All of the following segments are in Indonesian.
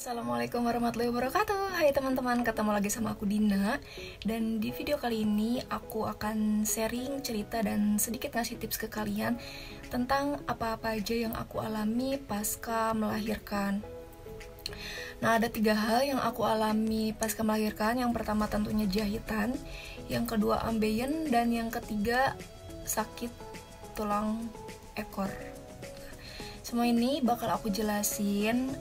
Assalamualaikum warahmatullahi wabarakatuh. Hai teman-teman, ketemu lagi sama aku Dina. Dan di video kali ini aku akan sharing cerita dan sedikit ngasih tips ke kalian tentang apa-apa aja yang aku alami pasca melahirkan. Nah, ada 3 hal yang aku alami pasca melahirkan. Yang pertama tentunya jahitan, yang kedua ambeien, dan yang ketiga sakit tulang ekor. Semua ini bakal aku jelasin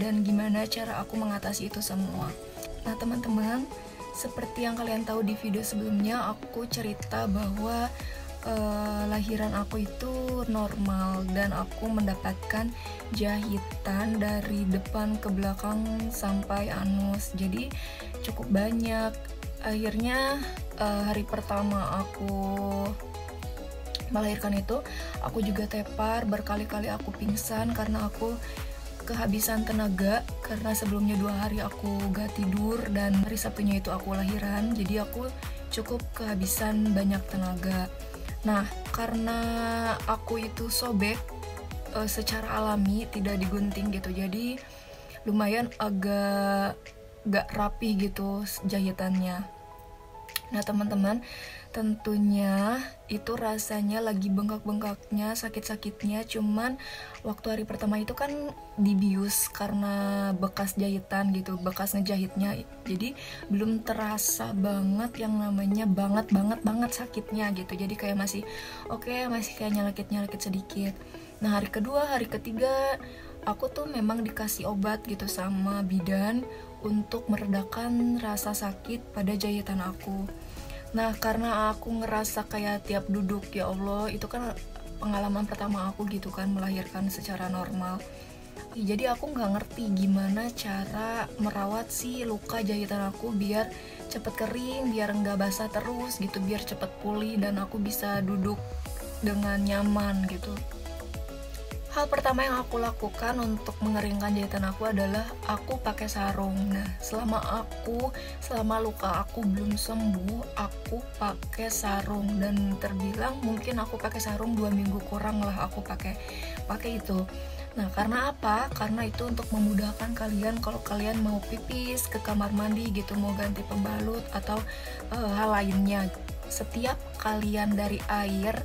dan gimana cara aku mengatasi itu semua. Nah teman-teman, seperti yang kalian tahu di video sebelumnya, aku cerita bahwa lahiran aku itu normal dan aku mendapatkan jahitan dari depan ke belakang sampai anus. Jadi cukup banyak. Akhirnya hari pertama aku melahirkan itu aku juga tepar, berkali-kali aku pingsan karena aku kehabisan tenaga, karena sebelumnya 2 hari aku gak tidur dan hari Sabtunya itu aku lahiran, jadi aku cukup kehabisan banyak tenaga. Nah, karena aku itu sobek secara alami, tidak digunting gitu, jadi lumayan agak gak rapi gitu jahitannya. Nah teman-teman, tentunya itu rasanya lagi bengkak-bengkaknya, sakit-sakitnya. Cuman waktu hari pertama itu kan dibius karena bekas jahitan gitu, bekas ngejahitnya. Jadi belum terasa banget yang namanya banget sakitnya gitu. Jadi kayak masih masih kayak nyelekit sedikit. Nah hari kedua, hari ketiga aku tuh memang dikasih obat gitu sama bidan untuk meredakan rasa sakit pada jahitan aku. Nah karena aku ngerasa kayak tiap duduk, ya Allah, itu kan pengalaman pertama aku gitu kan, melahirkan secara normal. Jadi aku nggak ngerti gimana cara merawat si luka jahitan aku biar cepet kering, biar nggak basah terus gitu, biar cepet pulih dan aku bisa duduk dengan nyaman gitu. Hal pertama yang aku lakukan untuk mengeringkan jahitan aku adalah aku pakai sarung. Nah, selama luka aku belum sembuh, aku pakai sarung dan terbilang mungkin aku pakai sarung 2 minggu kurang lah aku pakai itu. Nah, karena apa? Karena itu untuk memudahkan kalian kalau kalian mau pipis ke kamar mandi gitu, mau ganti pembalut atau hal lainnya. Setiap kalian dari air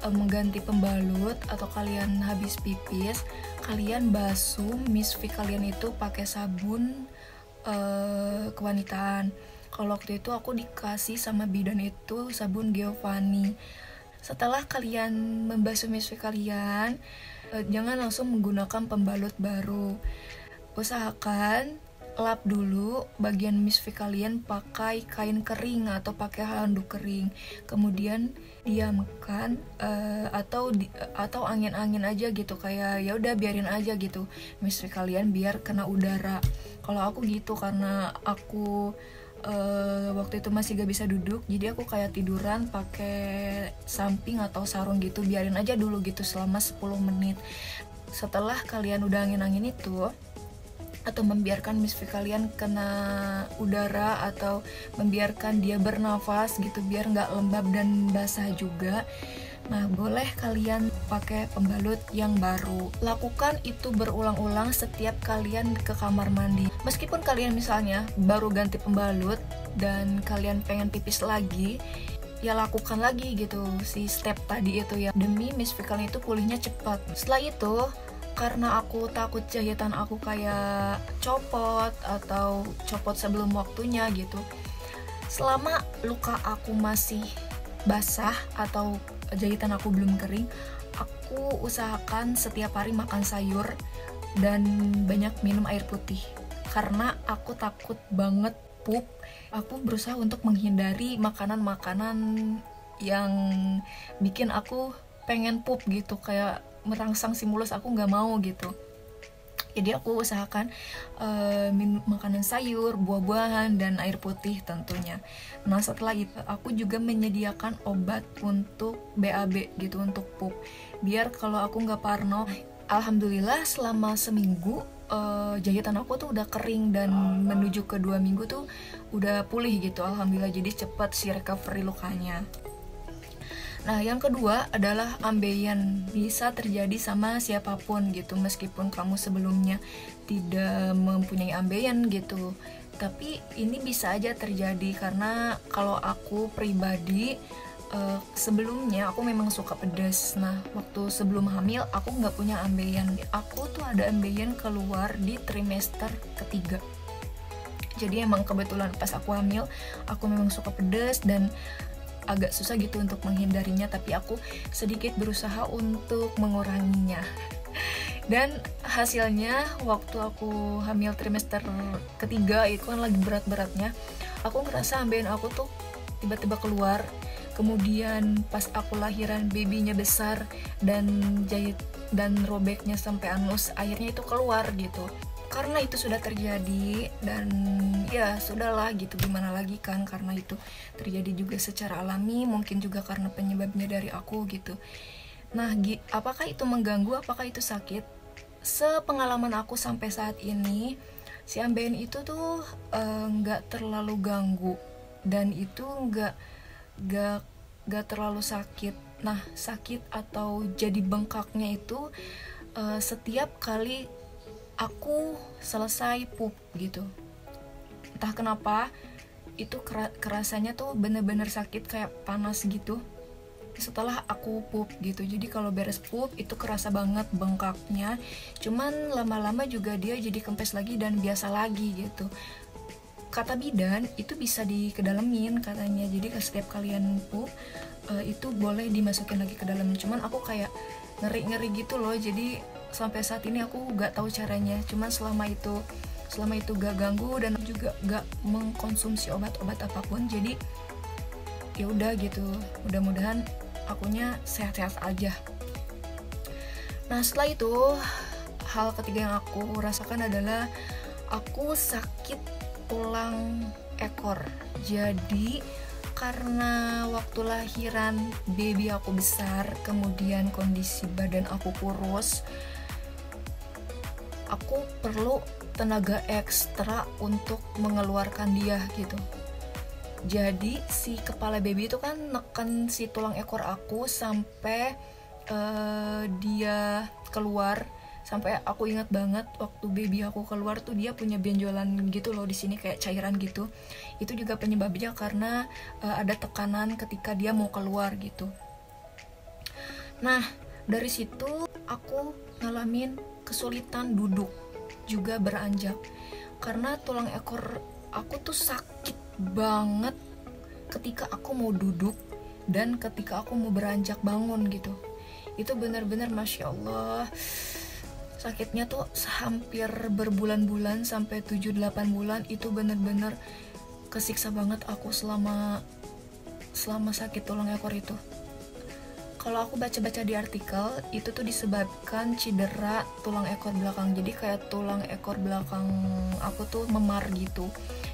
mengganti pembalut atau kalian habis pipis, kalian basuh misfi kalian itu pakai sabun kewanitaan. Kalau waktu itu aku dikasih sama bidan itu sabun Giovanni. Setelah kalian membasuh misfi kalian, jangan langsung menggunakan pembalut baru. Usahakan lap dulu bagian misfi kalian pakai kain kering atau pakai handuk kering, kemudian diamkan atau angin-angin aja gitu, kayak ya udah biarin aja gitu misfi kalian biar kena udara. Kalau aku gitu karena aku waktu itu masih gak bisa duduk, jadi aku kayak tiduran pakai samping atau sarung gitu, biarin aja dulu gitu selama 10 menit. Setelah kalian udah angin-angin itu atau membiarkan misfi kalian kena udara atau membiarkan dia bernafas gitu biar nggak lembab dan basah juga, nah boleh kalian pakai pembalut yang baru. Lakukan itu berulang-ulang setiap kalian ke kamar mandi. Meskipun kalian misalnya baru ganti pembalut dan kalian pengen pipis lagi, ya lakukan lagi gitu si step tadi itu ya, demi misfi kalian itu pulihnya cepat. Setelah itu, karena aku takut jahitan aku kayak copot atau copot sebelum waktunya gitu, selama luka aku masih basah atau jahitan aku belum kering, aku usahakan setiap hari makan sayur dan banyak minum air putih. Karena aku takut banget pup, aku berusaha untuk menghindari makanan-makanan yang bikin aku pengen pup gitu, kayak merangsang si mulus, aku nggak mau gitu. Jadi aku usahakan makanan sayur, buah-buahan, dan air putih tentunya. Nah setelah itu aku juga menyediakan obat untuk BAB gitu, untuk pup, biar kalau aku nggak parno. Alhamdulillah selama seminggu jahitan aku tuh udah kering dan menuju ke 2 minggu tuh udah pulih gitu, alhamdulillah. Jadi cepat si recovery lukanya. Nah, yang kedua adalah ambeien. Bisa terjadi sama siapapun gitu, meskipun kamu sebelumnya tidak mempunyai ambeien gitu. Tapi ini bisa aja terjadi karena kalau aku pribadi sebelumnya aku memang suka pedas. Nah, waktu sebelum hamil aku nggak punya ambeien. Aku tuh ada ambeien keluar di trimester ketiga. Jadi emang kebetulan pas aku hamil aku memang suka pedas dan agak susah gitu untuk menghindarinya, tapi aku sedikit berusaha untuk menguranginya. Dan hasilnya waktu aku hamil trimester ketiga itu kan lagi berat-beratnya, aku ngerasa ambeien aku tuh tiba-tiba keluar. Kemudian pas aku lahiran babynya besar dan jahit dan robeknya sampai anus, akhirnya itu keluar gitu. Karena itu sudah terjadi dan ya sudahlah gitu, gimana lagi kan, karena itu terjadi juga secara alami, mungkin juga karena penyebabnya dari aku gitu. Nah, apakah itu mengganggu, apakah itu sakit? Sepengalaman aku sampai saat ini, si ambeien itu tuh nggak terlalu ganggu dan itu nggak terlalu sakit. Nah, sakit atau jadi bengkaknya itu setiap kali aku selesai pup gitu. Entah kenapa itu kerasanya tuh bener-bener sakit, kayak panas gitu setelah aku pup gitu. Jadi kalau beres pup itu kerasa banget bengkaknya, cuman lama-lama juga dia jadi kempes lagi dan biasa lagi gitu. Kata bidan itu bisa dikedalamin katanya, jadi setiap kalian pup itu boleh dimasukin lagi ke dalam. Cuman aku kayak ngeri gitu loh, jadi sampai saat ini aku gak tahu caranya. Cuman selama itu gak ganggu dan juga gak mengkonsumsi obat-obat apapun, jadi ya udah gitu, mudah-mudahan akunya sehat-sehat aja. Nah, setelah itu hal ketiga yang aku rasakan adalah aku sakit tulang ekor. Jadi karena waktu lahiran baby aku besar, kemudian kondisi badan aku kurus, aku perlu tenaga ekstra untuk mengeluarkan dia gitu. Jadi si kepala baby itu kan neken si tulang ekor aku sampai dia keluar. Sampai aku ingat banget waktu baby aku keluar tuh dia punya benjolan gitu loh di sini, kayak cairan gitu. Itu juga penyebabnya karena ada tekanan ketika dia mau keluar gitu. Nah, dari situ aku ngalamin kesulitan duduk juga beranjak karena tulang ekor aku tuh sakit banget ketika aku mau duduk dan ketika aku mau beranjak bangun gitu. Itu benar-benar Masya Allah, sakitnya tuh hampir berbulan-bulan sampai 7-8 bulan. Itu benar-benar kesiksa banget aku selama sakit tulang ekor itu. Kalau aku baca-baca di artikel, itu tuh disebabkan cedera tulang ekor belakang. Jadi kayak tulang ekor belakang aku tuh memar gitu.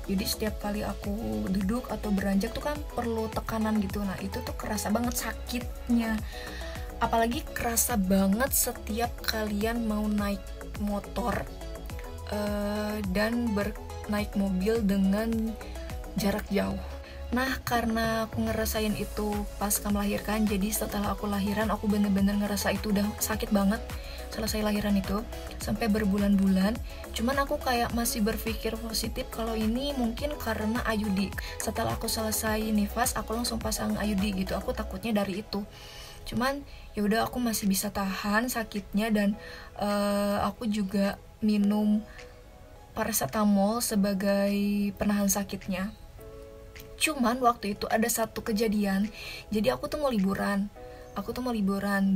Jadi setiap kali aku duduk atau beranjak tuh kan perlu tekanan gitu. Nah, itu tuh kerasa banget sakitnya. Apalagi kerasa banget setiap kalian mau naik motor dan naik mobil dengan jarak jauh. Nah, karena aku ngerasain itu pasca melahirkan, jadi setelah aku lahiran aku bener-bener ngerasa itu udah sakit banget selesai lahiran itu sampai berbulan-bulan. Cuman aku kayak masih berpikir positif kalau ini mungkin karena IUD. Setelah aku selesai nifas, aku langsung pasang IUD gitu. Aku takutnya dari itu. Cuman ya udah, aku masih bisa tahan sakitnya dan aku juga minum paracetamol sebagai penahan sakitnya. Cuman waktu itu ada satu kejadian, jadi aku tuh mau liburan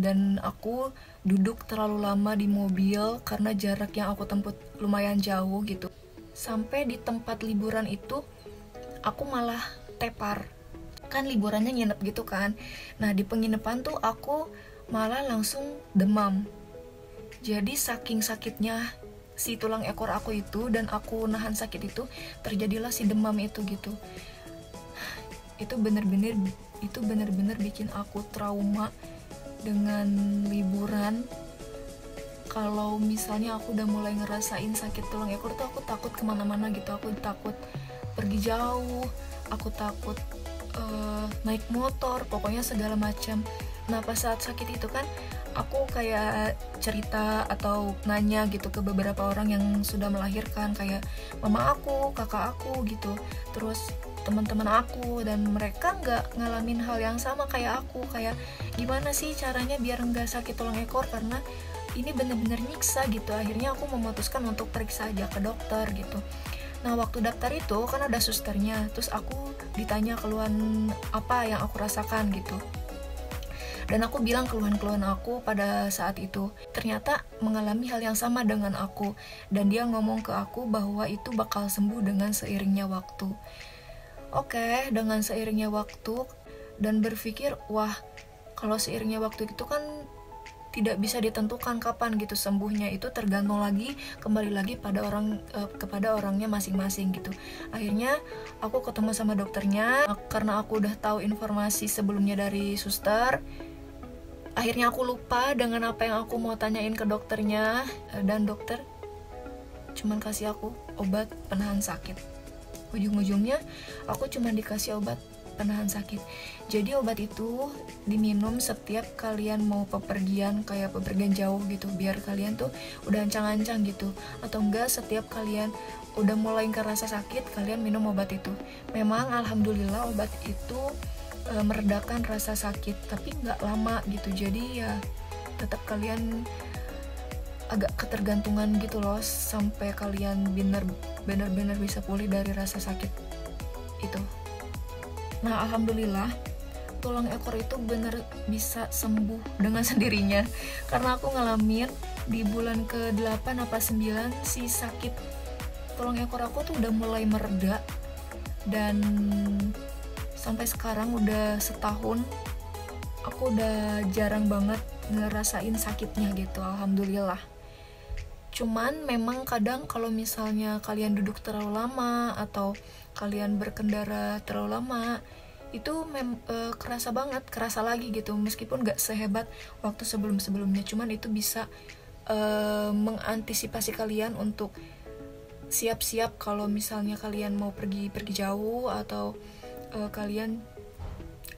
dan aku duduk terlalu lama di mobil karena jarak yang aku tempuh lumayan jauh gitu. Sampai di tempat liburan itu aku malah tepar, kan liburannya nginep gitu kan. Nah, di penginapan tuh aku malah langsung demam. Jadi saking sakitnya si tulang ekor aku itu dan aku nahan sakit itu, terjadilah si demam itu gitu. Itu bener-bener bikin aku trauma dengan liburan. Kalau misalnya aku udah mulai ngerasain sakit tulang ekor tuh aku takut kemana-mana gitu. Aku takut pergi jauh, aku takut naik motor, pokoknya segala macam. Nah pas saat sakit itu kan aku kayak cerita atau nanya gitu ke beberapa orang yang sudah melahirkan, kayak mama aku, kakak aku gitu, terus teman-teman aku, dan mereka nggak ngalamin hal yang sama kayak aku, kayak gimana sih caranya biar nggak sakit tulang ekor, karena ini bener-bener nyiksa gitu. Akhirnya aku memutuskan untuk periksa aja ke dokter gitu. Nah waktu daftar itu kan ada susternya, terus aku ditanya keluhan apa yang aku rasakan gitu, dan aku bilang keluhan-keluhan aku pada saat itu. Ternyata mengalami hal yang sama dengan aku, dan dia ngomong ke aku bahwa itu bakal sembuh dengan seiringnya waktu. Oke, dengan seiringnya waktu, dan berpikir, wah kalau seiringnya waktu itu kan tidak bisa ditentukan kapan gitu sembuhnya, itu tergantung lagi, kembali lagi pada kepada orangnya masing-masing gitu. Akhirnya aku ketemu sama dokternya, karena aku udah tahu informasi sebelumnya dari suster. Akhirnya aku lupa dengan apa yang aku mau tanyain ke dokternya, dan dokter cuman kasih aku obat penahan sakit. Ujung-ujungnya aku cuma dikasih obat penahan sakit. Jadi obat itu diminum setiap kalian mau bepergian, kayak bepergian jauh gitu, biar kalian tuh udah ancang-ancang gitu. Atau enggak setiap kalian udah mulai ngerasa sakit, kalian minum obat itu. Memang alhamdulillah obat itu meredakan rasa sakit, tapi nggak lama gitu. Jadi ya tetap kalian agak ketergantungan gitu loh, sampai kalian benar-benar bisa pulih dari rasa sakit itu. Nah alhamdulillah tulang ekor itu bener bisa sembuh dengan sendirinya, karena aku ngalamin di bulan ke-8 apa 9 si sakit tulang ekor aku tuh udah mulai mereda, dan sampai sekarang udah setahun aku udah jarang banget ngerasain sakitnya gitu, alhamdulillah. Cuman memang kadang kalau misalnya kalian duduk terlalu lama atau kalian berkendara terlalu lama, itu kerasa banget, kerasa lagi gitu, meskipun gak sehebat waktu sebelum-sebelumnya. Cuman itu bisa mengantisipasi kalian untuk siap-siap kalau misalnya kalian mau pergi jauh, atau kalian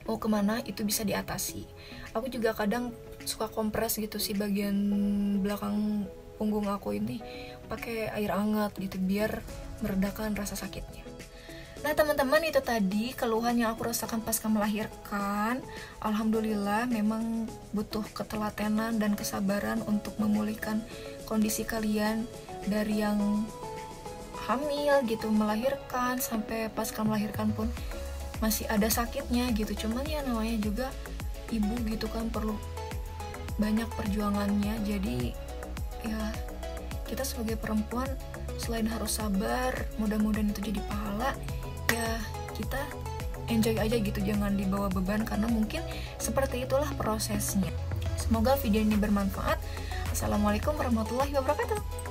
mau kemana, itu bisa diatasi. Aku juga kadang suka kompres gitu sih bagian belakang punggung aku ini pakai air hangat gitu, biar meredakan rasa sakitnya. Nah teman-teman, itu tadi keluhan yang aku rasakan pasca melahirkan. Alhamdulillah memang butuh ketelatenan dan kesabaran untuk memulihkan kondisi kalian dari yang hamil gitu, melahirkan, sampai pasca melahirkan pun masih ada sakitnya gitu. Cuman ya namanya juga ibu gitu kan, perlu banyak perjuangannya. Jadi ya kita sebagai perempuan selain harus sabar, mudah-mudahan itu jadi pahala, ya kita enjoy aja gitu, jangan dibawa beban, karena mungkin seperti itulah prosesnya. Semoga video ini bermanfaat. Assalamualaikum warahmatullahi wabarakatuh.